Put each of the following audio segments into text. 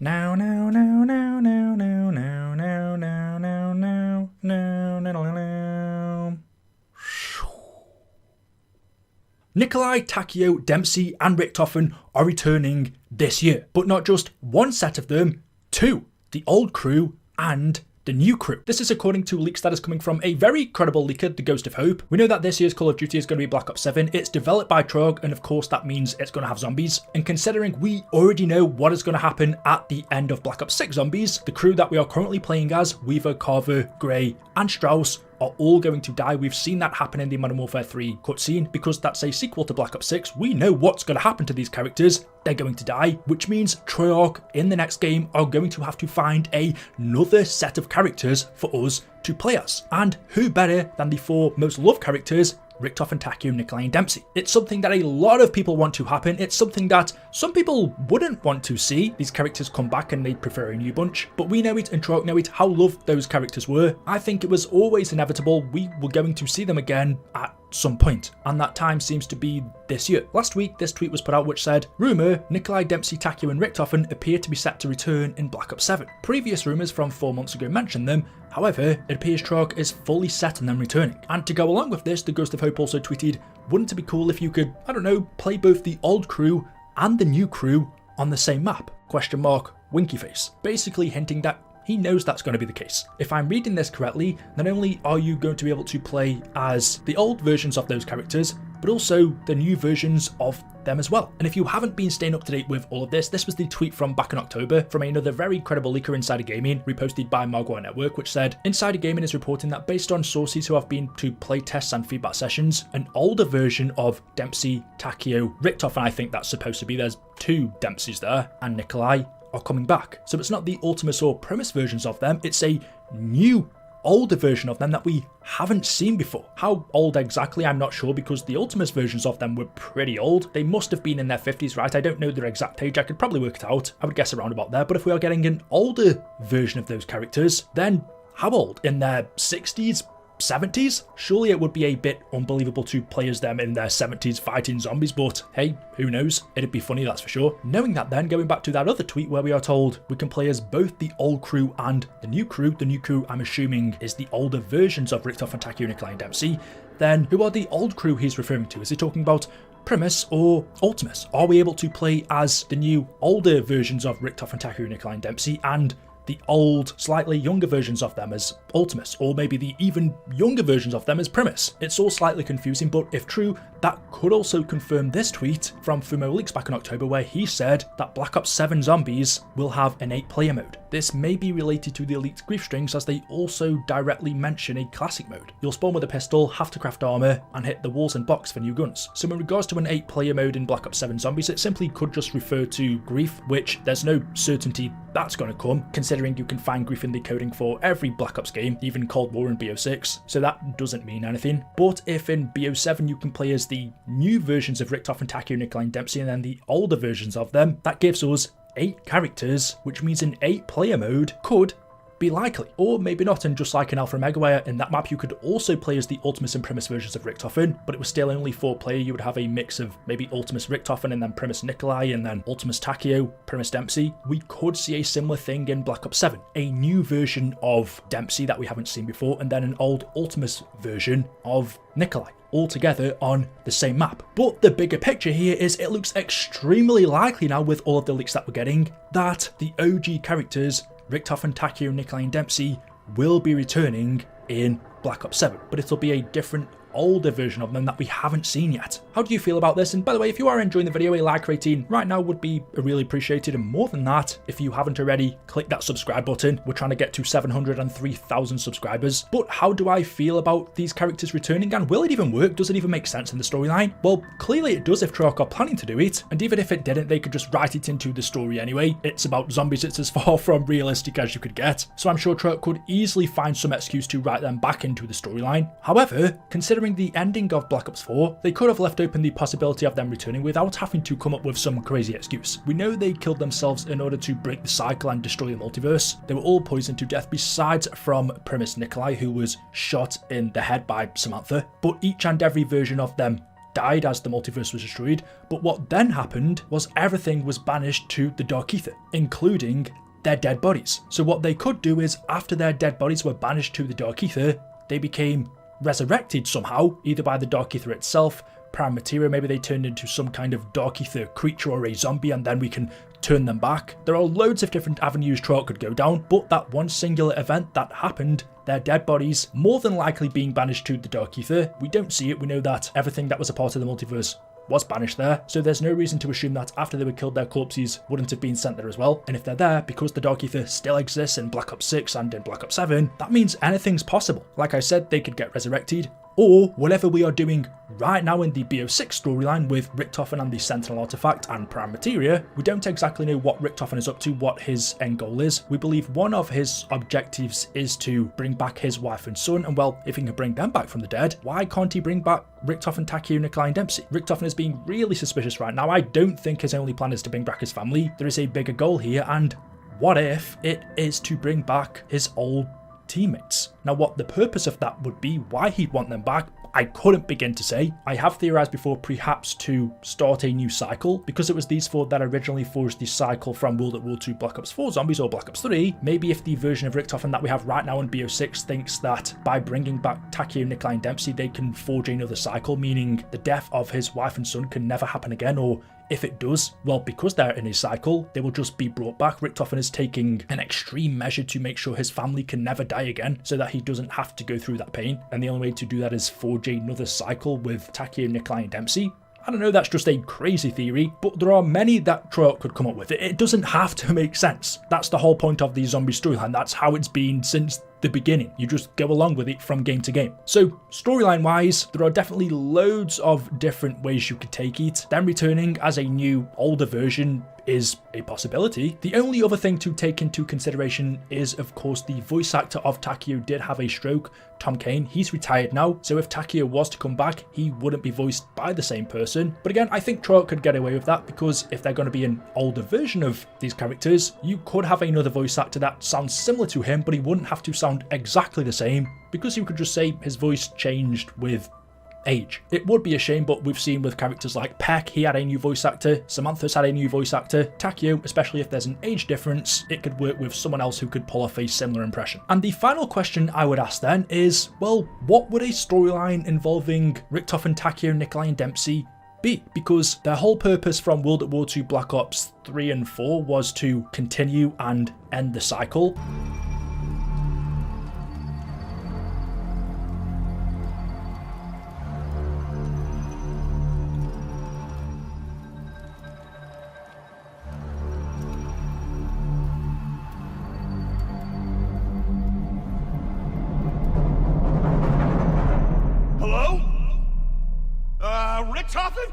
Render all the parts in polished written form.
Now, now, now, now, now, now, now, now, now, now, now, now, now, now. Nikolai, Takeo, Dempsey and Richtofen are returning this year, but not just one set of them, two, the old crew and the new crew. This is according to leaks that is coming from a very credible leaker, the Ghost of Hope. We know that this year's Call of Duty is going to be Black Ops 7. It's developed by Trog, and of course that means it's going to have zombies. And considering we already know what is going to happen at the end of Black Ops 6 Zombies, the crew that we are currently playing as, Weaver, Carver, Grey and Strauss, are all going to die. We've seen that happen in the Modern Warfare 3 cutscene. Because that's a sequel to Black Ops 6, we know what's going to happen to these characters. They're going to die, which means Treyarch in the next game are going to have to find another set of characters for us to play as. And who better than the four most loved characters, Richtofen, Takeo, Nikolai and Dempsey. It's something that a lot of people want to happen. It's something that some people wouldn't want to see these characters come back and they'd prefer a new bunch. But we know it and Treyarch know it, how loved those characters were. I think it was always inevitable we were going to see them again at some point, and that time seems to be this year. Last week, this tweet was put out which said, "Rumour, Nikolai, Dempsey, Takeo and Richtofen appear to be set to return in Black Ops 7. Previous rumours from 4 months ago mentioned them, however, it appears Treyarch is fully set on them returning." And to go along with this, the Ghost of Hope also tweeted, "Wouldn't it be cool if you could, I don't know, play both the old crew and the new crew on the same map? Question mark, winky face." Basically hinting that he knows that's going to be the case. If I'm reading this correctly, not only are you going to be able to play as the old versions of those characters, but also the new versions of them as well. And if you haven't been staying up to date with all of this, this was the tweet from back in October from another very credible leaker, Insider Gaming, reposted by Margwa Network, which said, "Insider Gaming is reporting that based on sources who have been to play tests and feedback sessions, an older version of Dempsey, Takeo, Richtofen, I think that's supposed to be, there's two Dempseys there, and Nikolai, are coming back." So it's not the Ultimis or PRIMIS versions of them, it's a new older version of them that we haven't seen before. How old exactly, I'm not sure, because the Ultimis versions of them were pretty old. They must have been in their 50s, right? I don't know their exact age, I could probably work it out. I would guess around about there, but if we are getting an older version of those characters, then how old? In their 60s? 70s? Surely it would be a bit unbelievable to play as them in their 70s fighting zombies, but hey, who knows? It'd be funny, that's for sure. Knowing that then, going back to that other tweet where we are told we can play as both the old crew and the new crew I'm assuming is the older versions of Richtofen, Takeo, Nikolai and Dempsey, then who are the old crew he's referring to? Is he talking about PRIMIS or Ultimis? Are we able to play as the new older versions of Richtofen, Takeo, Nikolai and Dempsey and the old, slightly younger versions of them as Ultimis, or maybe the even younger versions of them as PRIMIS? It's all slightly confusing, but if true, that could also confirm this tweet from Fumo Leaks back in October where he said that Black Ops 7 Zombies will have an 8-player mode. This may be related to the Elite grief strings as they also directly mention a classic mode. You'll spawn with a pistol, have to craft armor, and hit the walls and box for new guns. So in regards to an 8-player mode in Black Ops 7 Zombies, it simply could just refer to grief, which there's no certainty that's going to come, considering you can find grief in the coding for every Black Ops game, even Cold War and BO6, so that doesn't mean anything. But if in BO7 you can play as the new versions of Richtofen, Takeo, Nikolai and Dempsey and then the older versions of them, that gives us 8 characters, which means an 8-player mode could be likely, or maybe not, and just like in Alpha Omega where in that map you could also play as the Ultimis and PRIMIS versions of Richtofen, but it was still only 4-player. You would have a mix of maybe Ultimis Richtofen and then PRIMIS Nikolai and then Ultimis Takeo, PRIMIS Dempsey. We could see a similar thing in Black Ops 7, a new version of Dempsey that we haven't seen before and then an old Ultimis version of Nikolai, all together on the same map. But the bigger picture here is it looks extremely likely now with all of the leaks that we're getting that the OG characters Richtofen, Takeo, Nikolai and Dempsey will be returning in Black Ops 7, but it'll be a different, older version of them that we haven't seen yet. How do you feel about this? And by the way, if you are enjoying the video, a like rating right now would be really appreciated, and more than that, if you haven't already, click that subscribe button. We're trying to get to 703,000 subscribers. But how do I feel about these characters returning, and will it even work? Does it even make sense in the storyline? Well, clearly it does if Treyarch are planning to do it, and even if it didn't, they could just write it into the story anyway. It's about zombies, it's as far from realistic as you could get, so I'm sure Treyarch could easily find some excuse to write them back into the storyline. However, considering the ending of Black Ops 4, they could have left open the possibility of them returning without having to come up with some crazy excuse. We know they killed themselves in order to break the cycle and destroy the multiverse. They were all poisoned to death besides from PRIMIS Nikolai, who was shot in the head by Samantha, but each and every version of them died as the multiverse was destroyed, but what then happened was everything was banished to the Dark Aether, including their dead bodies. So what they could do is, after their dead bodies were banished to the Dark Aether, they became resurrected somehow, either by the Dark Aether itself, prime materia, maybe they turned into some kind of Dark Aether creature or a zombie, and then we can turn them back. There are loads of different avenues Trolloc could go down, but that one singular event that happened, their dead bodies more than likely being banished to the Dark Aether, we don't see it, we know that everything that was a part of the multiverse was banished there, so there's no reason to assume that after they were killed their corpses wouldn't have been sent there as well. And if they're there because the Dark Aether still exists in Black Ops 6 and in Black Ops 7, that means anything's possible. Like I said, they could get resurrected, or whatever we are doing right now in the BO6 storyline with Richtofen and the Sentinel artifact and prime materia, we don't exactly know what Richtofen is up to, what his end goal is. We believe one of his objectives is to bring back his wife and son, and well, if he can bring them back from the dead, why can't he bring back Richtofen, Takeo, Nikolai and Dempsey? Richtofen is being really suspicious right now. I don't think his only plan is to bring back his family. There is a bigger goal here, and what if it is to bring back his old teammates? Now, what the purpose of that would be, why he'd want them back, I couldn't begin to say. I have theorized before, perhaps to start a new cycle, because it was these four that originally forged the cycle from World at War 2 Black Ops 4 zombies or Black Ops 3. Maybe if the version of Richtofen that we have right now in BO6 thinks that by bringing back Takeo, Nikolai and Dempsey, they can forge another cycle, meaning the death of his wife and son can never happen again, or if it does, well, because they're in his cycle, they will just be brought back. Richtofen is taking an extreme measure to make sure his family can never die again, so that he doesn't have to go through that pain. And the only way to do that is forge another cycle with Takeo, Nikolai and Dempsey. I don't know, that's just a crazy theory, but there are many that Trolloc could come up with. It doesn't have to make sense. That's the whole point of the zombie storyline. That's how it's been since the beginning. You just go along with it from game to game. So storyline wise, there are definitely loads of different ways you could take it. Them returning as a new older version is a possibility. The only other thing to take into consideration is, of course, the voice actor of Takeo did have a stroke, Tom Kane. He's retired now, so if Takeo was to come back, he wouldn't be voiced by the same person. But again, I think Trolloc could get away with that, because if they're going to be an older version of these characters, you could have another voice actor that sounds similar to him, but he wouldn't have to sound exactly the same, because you could just say his voice changed with age. It would be a shame, but we've seen with characters like Peck, he had a new voice actor, Samantha's had a new voice actor, Takeo, especially if there's an age difference, it could work with someone else who could pull off a similar impression. And the final question I would ask then is, well, what would a storyline involving Richtofen, Takeo, Nikolai and Dempsey be? Because their whole purpose from World at War 2 Black Ops 3 and 4 was to continue and end the cycle. Richtofen?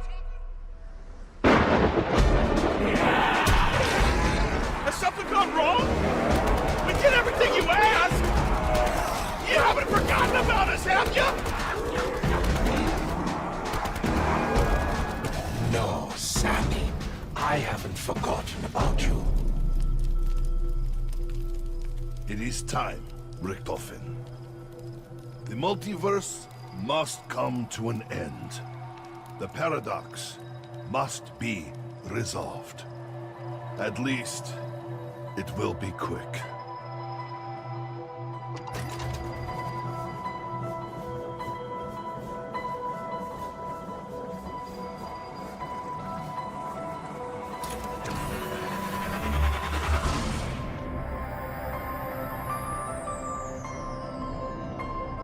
Has something gone wrong? We did everything you asked! You haven't forgotten about us, have you? No, Sammy. I haven't forgotten about you. It is time, Richtofen. The multiverse must come to an end. The paradox must be resolved. At least, it will be quick.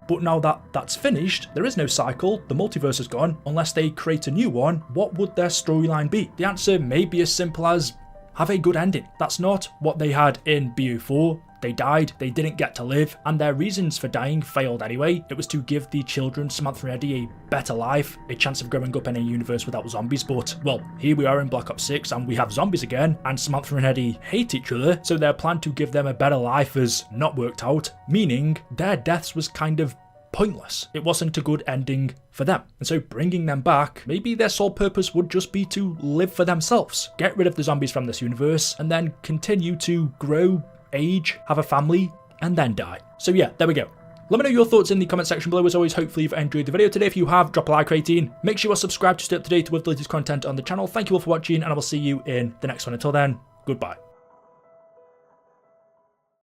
But now that that's finished, there is no cycle, the multiverse is gone. Unless they create a new one, what would their storyline be? The answer may be as simple as have a good ending. That's not what they had in BO4. They died, they didn't get to live, and their reasons for dying failed anyway. It was to give the children, Samantha and Eddie, a better life, a chance of growing up in a universe without zombies. But, well, here we are in Black Ops 6 and we have zombies again, and Samantha and Eddie hate each other, so their plan to give them a better life has not worked out, meaning their deaths was kind of pointless. It wasn't a good ending for them. And so bringing them back, maybe their sole purpose would just be to live for themselves, get rid of the zombies from this universe, and then continue to grow, age, have a family, and then die. So yeah, there we go. Let me know your thoughts in the comment section below. As always, hopefully you've enjoyed the video today. If you have, drop a like rating. Make sure you are subscribed to stay up to date with the latest content on the channel. Thank you all for watching, and I will see you in the next one. Until then, goodbye.